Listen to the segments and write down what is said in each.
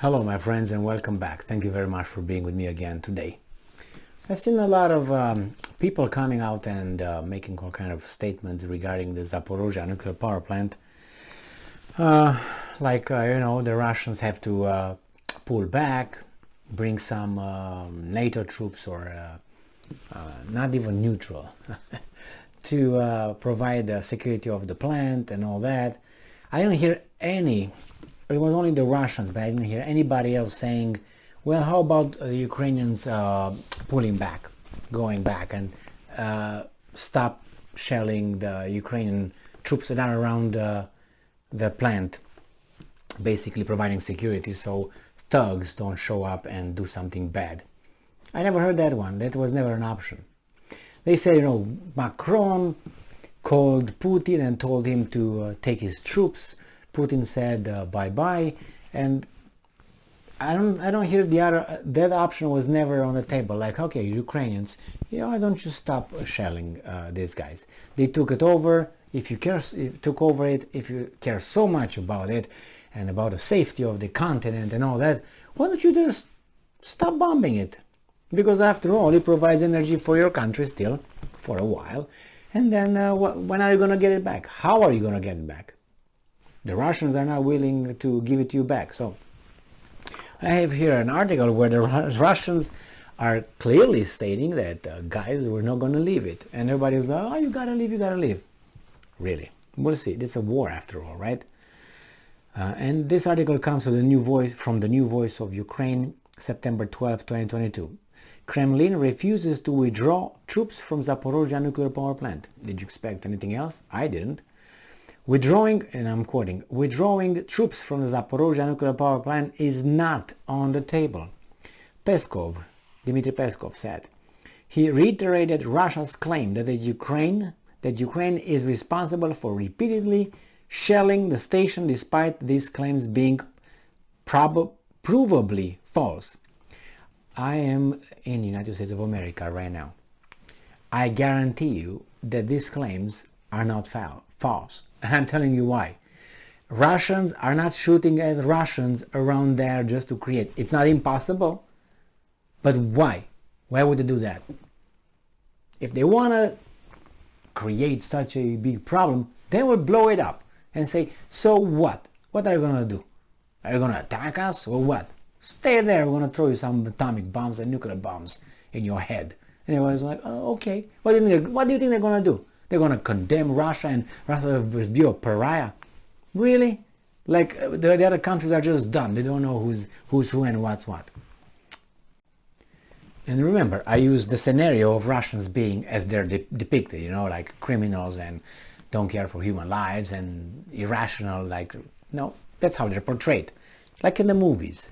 Hello my friends and welcome back. Thank you very much for being with me again today. I've seen a lot of people coming out and making all kind of statements regarding the Zaporizhzhya Nuclear Power Plant. The Russians have to pull back, bring some NATO troops or not even neutral to provide the security of the plant and all that. I didn't hear any. It was only the Russians, but I didn't hear anybody else saying, well, how about the Ukrainians pulling back, going back and stop shelling the Ukrainian troops that are around the plant, basically providing security so thugs don't show up and do something bad. I never heard that one. That was never an option. They say, Macron called Putin and told him to take his troops. Putin said bye-bye, and I don't hear the other. That option was never on the table. Like, okay, Ukrainians, why don't you stop shelling these guys? They took it over. If you care so much about it and about the safety of the continent and all that, why don't you just stop bombing it? Because after all, it provides energy for your country still for a while, and then when are you gonna get it back? How are you gonna get it back? The Russians are not willing to give it to you back. So I have here an article where the Russians are clearly stating that guys, we're not going to leave it. And everybody's like, oh, you got to leave. Really? We'll see. It's a war after all, right? And this article comes from the New Voice of Ukraine, September 12, 2022. Kremlin refuses to withdraw troops from Zaporizhzhya Nuclear Power Plant. Did you expect anything else? I didn't. Withdrawing, and I'm quoting, withdrawing troops from the Zaporizhzhya nuclear power plant is not on the table. Dmitry Peskov said. He reiterated Russia's claim that Ukraine is responsible for repeatedly shelling the station despite these claims being provably false. I am in the United States of America right now. I guarantee you that these claims are not false. I'm telling you why. Russians are not shooting as Russians around there just to create. It's not impossible. But why? Why would they do that? If they want to create such a big problem, they will blow it up and say, so what? What are you going to do? Are you going to attack us or what? Stay there. We're going to throw you some atomic bombs and nuclear bombs in your head. And everyone's like, oh, okay. What do you think they're going to do? They're going to condemn Russia and Russia will be a pariah? Really? Like the other countries are just done. They don't know who's who and what's what. And remember, I use the scenario of Russians being as they're depicted, like criminals and don't care for human lives and irrational, that's how they're portrayed, like in the movies.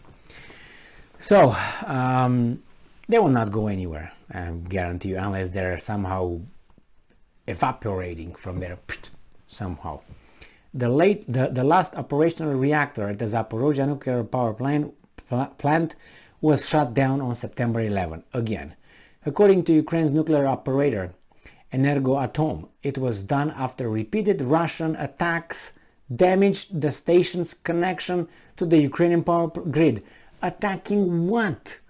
So, they will not go anywhere, I guarantee you, unless they're somehow evaporating from there somehow. The last operational reactor at the Zaporizhzhya Nuclear Power Plant was shut down on September 11 again. According to Ukraine's nuclear operator Energoatom, it was done after repeated Russian attacks damaged the station's connection to the Ukrainian power grid. Attacking what?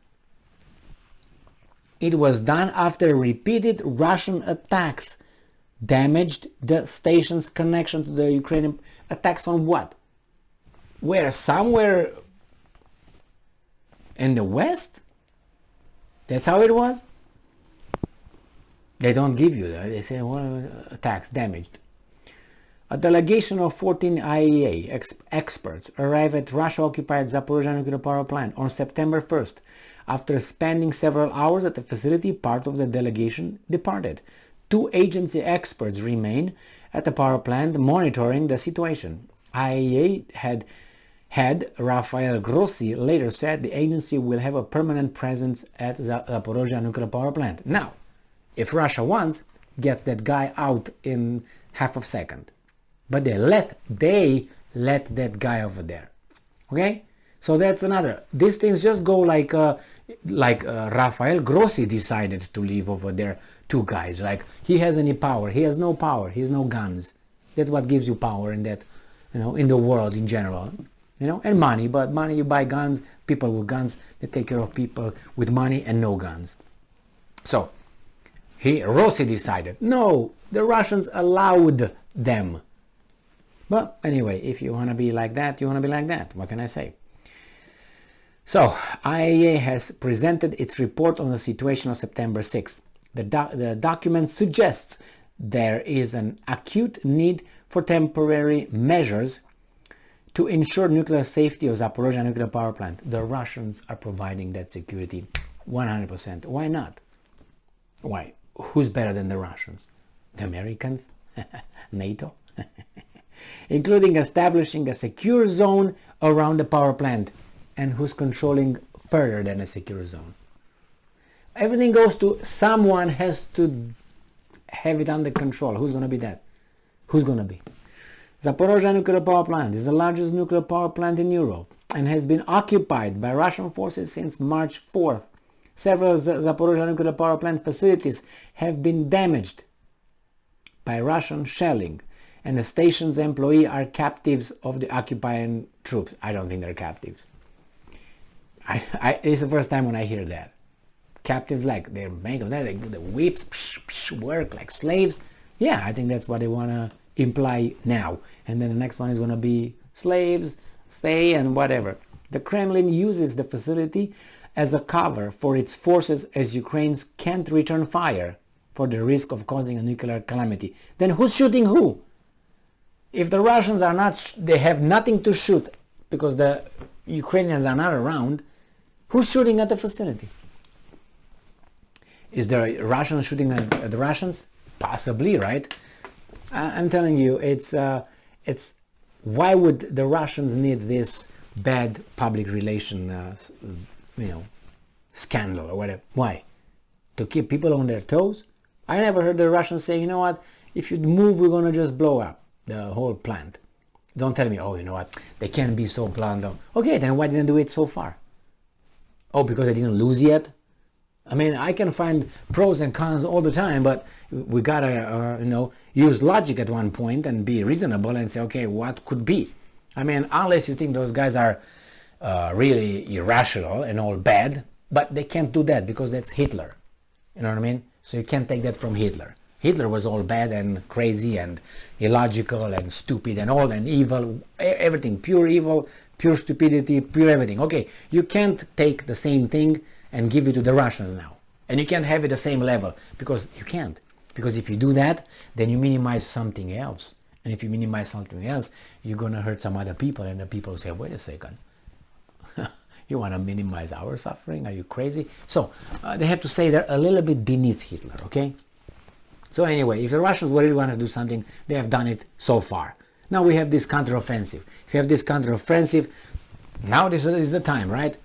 It was done after repeated Russian attacks damaged the station's connection to the Ukrainian. Attacks on what? Where? Somewhere in the West? That's how it was? They don't give you that. They say, well, attacks damaged. A delegation of 14 IAEA experts arrived at Russia-occupied Zaporizhzhya nuclear power plant on September 1st. After spending several hours at the facility, part of the delegation departed. 2 agency experts remain at the power plant monitoring the situation. IAEA head Rafael Grossi later said the agency will have a permanent presence at the Zaporizhzhya nuclear power plant. Now, if Russia wants, gets that guy out in half a second. But they let that guy over there. Okay? So that's another. These things just go like Rafael Grossi decided to leave over there 2 guys. Like, he has any power. He has no power. He has no guns. That's what gives you power in that, in the world in general. and money. But money, you buy guns, people with guns, they take care of people with money and no guns. So Rossi decided, no, the Russians allowed them. But anyway, if you want to be like that, you want to be like that. What can I say? So, IAEA has presented its report on the situation on September 6th. The document suggests there is an acute need for temporary measures to ensure nuclear safety of Zaporizhzhya Nuclear Power Plant. The Russians are providing that security 100%. Why not? Why? Who's better than the Russians? The Americans? NATO? Including establishing a secure zone around the power plant. And who's controlling further than a secure zone? Everything goes to someone has to have it under control. Who's going to be that? Who's going to be? Zaporizhzhya Nuclear Power Plant is the largest nuclear power plant in Europe and has been occupied by Russian forces since March 4th. Several Zaporizhzhya Nuclear Power Plant facilities have been damaged by Russian shelling, and the station's employees are captives of the occupying troops. I don't think they're captives. It's the first time when I hear that. Captives, like they're making that, they do the whips, work like slaves. Yeah, I think that's what they want to imply now. And then the next one is going to be slaves, stay, and whatever. The Kremlin uses the facility as a cover for its forces as Ukraine can't return fire for the risk of causing a nuclear calamity. Then who's shooting who? If the Russians are not, they have nothing to shoot because the Ukrainians are not around, who's shooting at the facility? Is the Russians shooting at the Russians? Possibly, right? I'm telling you, it's why would the Russians need this bad public relation, scandal or whatever? Why? To keep people on their toes? I never heard the Russians say, you know what? If you move, we're gonna just blow up the whole plant. Don't tell me, oh, you know what? They can't be so blunt. Okay, then why didn't they do it so far? Oh, because they didn't lose yet? I mean, I can find pros and cons all the time, but we gotta, use logic at one point and be reasonable and say, okay, what could be? I mean, unless you think those guys are really irrational and all bad, but they can't do that because that's Hitler. You know what I mean? So you can't take that from Hitler. Hitler was all bad and crazy and illogical and stupid and all and evil, everything, pure evil, pure stupidity, pure everything. Okay, you can't take the same thing and give it to the Russians now. And you can't have it the same level because you can't. Because if you do that, then you minimize something else. And if you minimize something else, you're going to hurt some other people. And the people say, wait a second. You want to minimize our suffering? Are you crazy? So they have to say they're a little bit beneath Hitler, okay? So anyway, if the Russians really want to do something, they have done it so far. Now we have this counteroffensive. If you have this counteroffensive, now this is the time, right?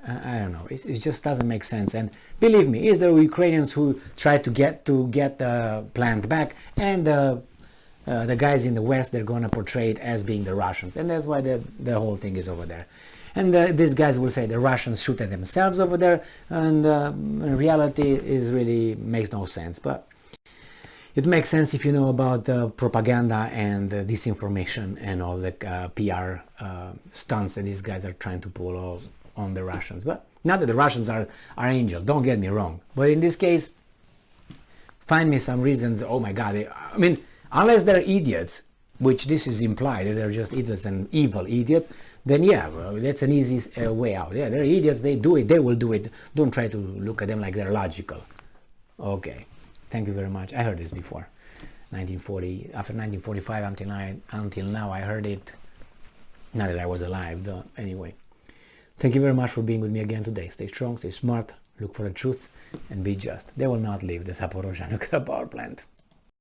I don't know. It just doesn't make sense. And believe me, it's the Ukrainians who try to get the plant back, and the guys in the West, they're going to portray it as being the Russians, and that's why the whole thing is over there. And these guys will say the Russians shoot at themselves over there, and in reality, is really makes no sense. But it makes sense if you know about propaganda and disinformation and all the PR stunts that these guys are trying to pull on the Russians. But not that the Russians are angels, don't get me wrong. But in this case, find me some reasons. Oh my God! I mean, unless they're idiots, which this is implied, that they're just idiots and evil idiots, then yeah, well, that's an easy way out. Yeah, they're idiots, they do it, they will do it. Don't try to look at them like they're logical. Okay, thank you very much. I heard this before. 1940, after 1945 until now, I heard it, not that I was alive, though. Anyway. Thank you very much for being with me again today. Stay strong, stay smart, look for the truth, and be just. They will not leave the Zaporizhzhya Nuclear Power Plant.